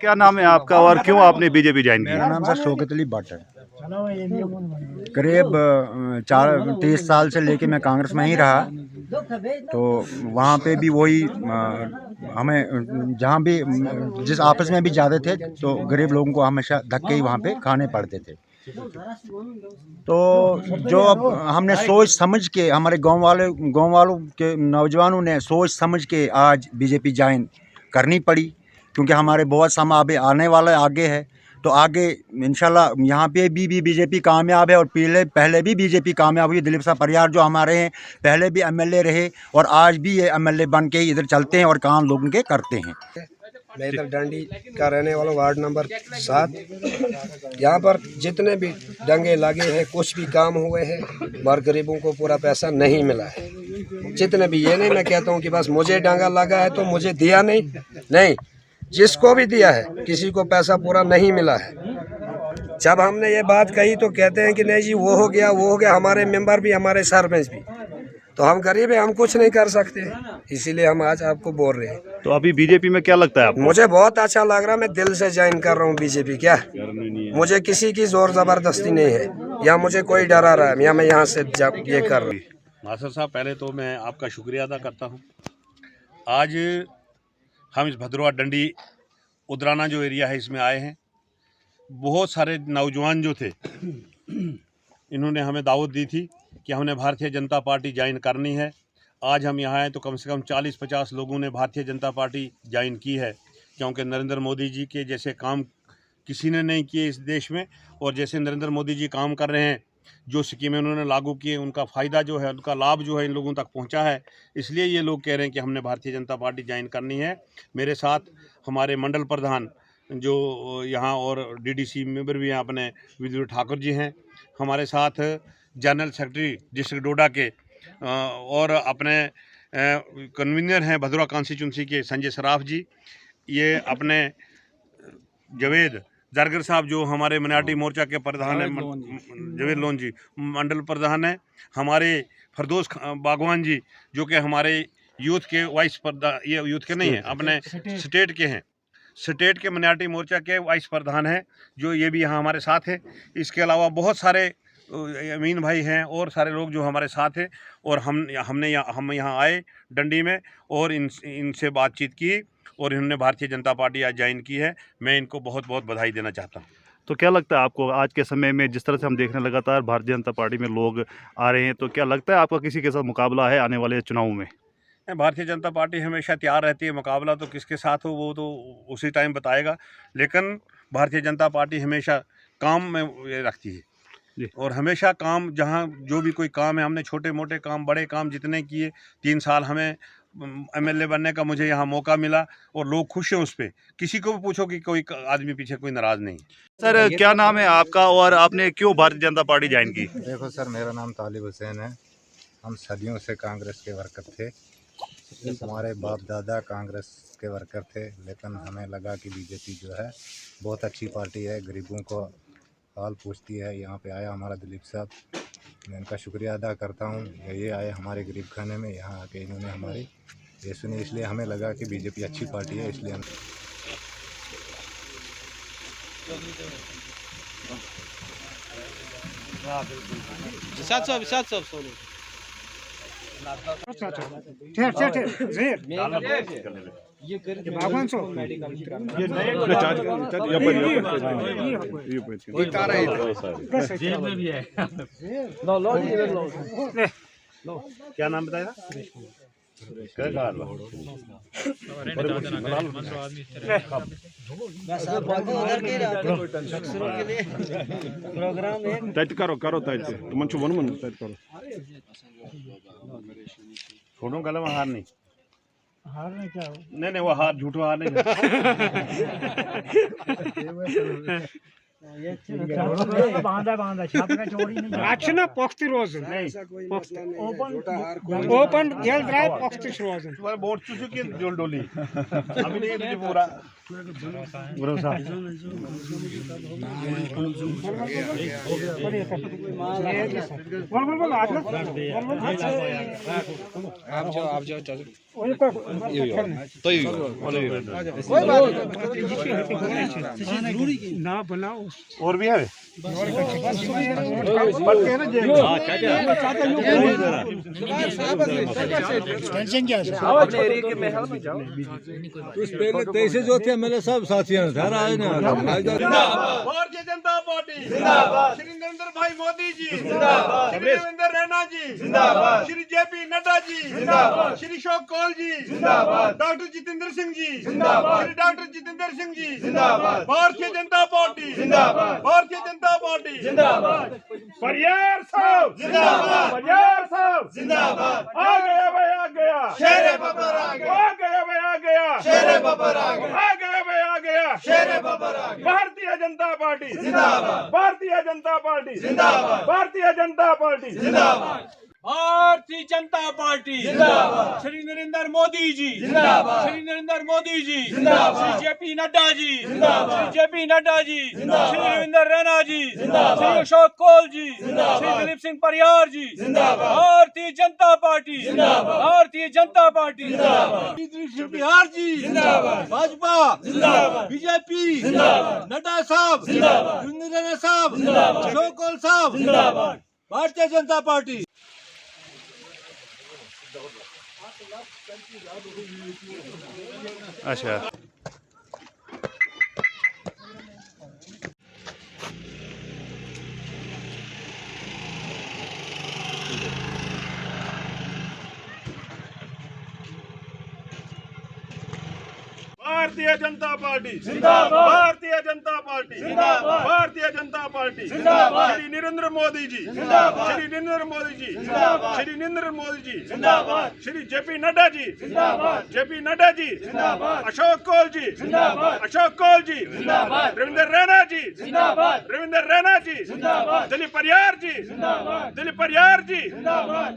क्या नाम है आपका और क्यों आपने बीजेपी ज्वाइन मेरा किया? नाम सर शौकत अली भट्ट है। करीब 30 साल से लेके मैं कांग्रेस में ही रहा। तो वहाँ पे भी वही हमें जहाँ भी जिस आपस में भी जाते थे तो गरीब लोगों को हमेशा धक्के ही वहाँ पे खाने पड़ते थे। तो जो अब हमने सोच समझ के हमारे गांव वालों के नौजवानों ने सोच समझ के आज बीजेपी ज्वाइन करनी पड़ी, क्योंकि हमारे बहुत समय अभी आने वाला आगे है। तो आगे इंशाल्लाह यहाँ पे भी बीजेपी कामयाब है और पहले भी बीजेपी कामयाब हुई। दिलीप साहब परियार जो हमारे हैं पहले भी एमएलए रहे और आज भी ये एमएलए बन के ही इधर चलते हैं और काम लोगों के करते हैं। मैं इधर डंडी का रहने वाला वार्ड नंबर 7। यहाँ पर जितने भी दंगे लगे हैं, कुछ भी काम हुए हैं, मगर गरीबों को पूरा पैसा नहीं मिला है। जितने भी, ये नहीं मैं कहता हूँ कि बस मुझे डांगा लगा है तो मुझे दिया नहीं, जिसको भी दिया है किसी को पैसा पूरा नहीं मिला है। जब हमने ये बात कही तो कहते हैं कि नहीं जी वो हो गया, हमारे मेंबर भी, हमारे सरपंच भी। तो हम गरीब हैं, हम कुछ नहीं कर सकते, इसीलिए हम आज आपको बोल रहे हैं। तो अभी बीजेपी में क्या लगता है आपको? मुझे बहुत अच्छा लग रहा है, मैं दिल से ज्वाइन कर रहा हूँ बीजेपी। क्या मुझे किसी की जोर जबरदस्ती नहीं है या मुझे कोई डरा रहा है या मैं यहाँ से ये कर रहा हूँ। नासिर साहब, पहले तो मैं आपका शुक्रिया अदा करता हूँ। आज हम इस भद्रवाह डंडी उदराना जो एरिया है इसमें आए हैं। बहुत सारे नौजवान जो थे इन्होंने हमें दावत दी थी कि हमने भारतीय जनता पार्टी ज्वाइन करनी है। आज हम यहाँ आए तो कम से कम 40-50 लोगों ने भारतीय जनता पार्टी ज्वाइन की है, क्योंकि नरेंद्र मोदी जी के जैसे काम किसी ने नहीं किए इस देश में। और जैसे नरेंद्र मोदी जी काम कर रहे हैं, जो स्कीमें उन्होंने लागू किए, उनका फ़ायदा जो है, उनका लाभ जो है इन लोगों तक पहुंचा है। इसलिए ये लोग कह रहे हैं कि हमने भारतीय जनता पार्टी ज्वाइन करनी है। मेरे साथ हमारे मंडल प्रधान जो यहाँ और डीडीसी मेंबर भी हैं अपने विद्युत ठाकुर जी हैं। हमारे साथ जनरल सेक्रेटरी डिस्ट्रिक्ट डोडा के और अपने कन्वीनर हैं भद्रवाह कॉन्स्टिट्यूंसी के संजय सराफ जी। ये अपने जवेद जारगर साहब जो हमारे मिनाटी मोर्चा के प्रधान हैं, जवेद लोन जी मंडल प्रधान हैं। हमारे फरदोस बागवान जी जो कि हमारे यूथ के वाइस प्रधान, ये यूथ के नहीं हैं, अपने स्टेट के हैं, स्टेट के मिनाटी मोर्चा के वाइस प्रधान हैं, जो ये भी यहाँ हमारे साथ हैं। इसके अलावा बहुत सारे अमीन भाई हैं और सारे लोग जो हमारे साथ हैं। और हम यहाँ आए डंडी में और इनसे बातचीत की और इन्होंने भारतीय जनता पार्टी आज ज्वाइन की है। मैं इनको बहुत बहुत बधाई देना चाहता हूँ। तो क्या लगता है आपको आज के समय में जिस तरह से हम देख रहे हैं लगातार भारतीय जनता पार्टी में लोग आ रहे हैं, तो क्या लगता है आपका किसी के साथ मुकाबला है आने वाले चुनाव में? भारतीय जनता पार्टी हमेशा तैयार रहती है, मुकाबला तो किसके साथ हो वो तो उसी टाइम बताएगा, लेकिन भारतीय जनता पार्टी हमेशा काम में ये रखती है। और हमेशा काम, जहाँ जो भी कोई काम है, हमने छोटे मोटे काम, बड़े काम जितने किए, 3 साल हमें एमएलए बनने का मुझे यहाँ मौका मिला और लोग खुश हैं उस पर। किसी को भी पूछो कि कोई आदमी पीछे कोई नाराज़ नहीं। सर क्या नाम है आपका और आपने क्यों भारतीय जनता पार्टी ज्वाइन की? देखो सर, मेरा नाम तालिब हुसैन है। हम सदियों से कांग्रेस के वर्कर थे, हमारे बाप दादा कांग्रेस के वर्कर थे, लेकिन हमें लगा कि बीजेपी जो है बहुत अच्छी पार्टी है, गरीबों को हाल पूछती है। यहाँ पे आया हमारा दिलीप साहब, मैं इनका शुक्रिया अदा करता हूँ। ये आए हमारे गरीब खाने में, यहाँ आके इन्होंने हमारी ये सुनी, इसलिए हमें लगा कि बीजेपी अच्छी पार्टी है, इसलिए हम क्या नाम बताया? करो तुम वन करो छोड़ो गलम हार नहीं, क्या नहीं वो हार झूठो हार नहीं। बांधा छापरा चोरी नहीं Action पक्षी रोज ओपन जेल ड्राइव पक्षी रोज तुम्हारे बोर्ड चुचू की डोली अभी नहीं तुझे पूरा ना बनाओ और भी है टेंशन क्या है तेईस जो थे मेरे सब साथियों थे भारतीय जनता पार्टी जिंदाबाद श्री नरेंद्र भाई मोदी जी जिंदाबाद श्री देवेंद्र रैना जी जिंदाबाद श्री जेपी नड्डा जी जिंदाबाद श्री अशोक कौल जी जिंदाबाद डॉक्टर जितेंद्र सिंह जी जिंदाबाद श्री डॉक्टर जितेंद्र सिंह जी जिंदाबाद भारतीय जनता पार्टी जिंदाबाद भारतीय जनता पार्टी जिंदाबाद परियार साहब जिंदाबाद परियार साहब जिंदाबाद आ गया भाई आ गया शेरे बबर आ गया आ गया भाई आ गया शेरे बबर आ गया आ गया भाई आ गया शेरे बबर आ गया भारतीय जनता पार्टी जिंदाबाद भारतीय जनता पार्टी जिंदाबाद भारतीय जनता पार्टी जिंदाबाद भारतीय जनता पार्टी जिंदाबाद श्री नरेंद्र मोदी जी जिंदाबाद श्री नरेंद्र मोदी जी जिंदाबाद श्री जेपी नड्डा जी जिंदाबाद श्री जेपी नड्डा जी जिंदाबाद श्री रविंद्र रैना जी जिंदाबाद श्री अशोक कौल जी जिंदाबाद श्री दिलीप सिंह परियार जी जिंदाबाद भारतीय जनता पार्टी जिंदाबाद भारतीय जनता पार्टी जिंदाबाद श्री बिहार जी जिंदाबाद भाजपा जिंदाबाद बीजेपी जिंदाबाद नड्डा साहब जिंदाबाद रविंद्र रैना साहब जिंदाबाद अशोक कौल साहब जिंदाबाद भारतीय जनता पार्टी अच्छा भारतीय जनता पार्टी जिंदाबाद भारतीय जनता पार्टी जिंदाबाद भारतीय जनता पार्टी जिंदाबाद श्री नरेंद्र मोदी जी जिंदाबाद श्री नरेंद्र मोदी जी जिंदाबाद श्री नरेंद्र मोदी जी जिंदाबाद श्री जेपी नड्डा जी जिंदाबाद जेपी नड्डा जी जिंदाबाद अशोक कौल जी जिंदाबाद अशोक कौल जी जिंदाबाद रविंद्र रैना जी जिंदाबाद रविंद्र रैना जी जिंदाबाद दिलीप परियार जी जिंदाबाद दिलीप परियार जी जिंदाबाद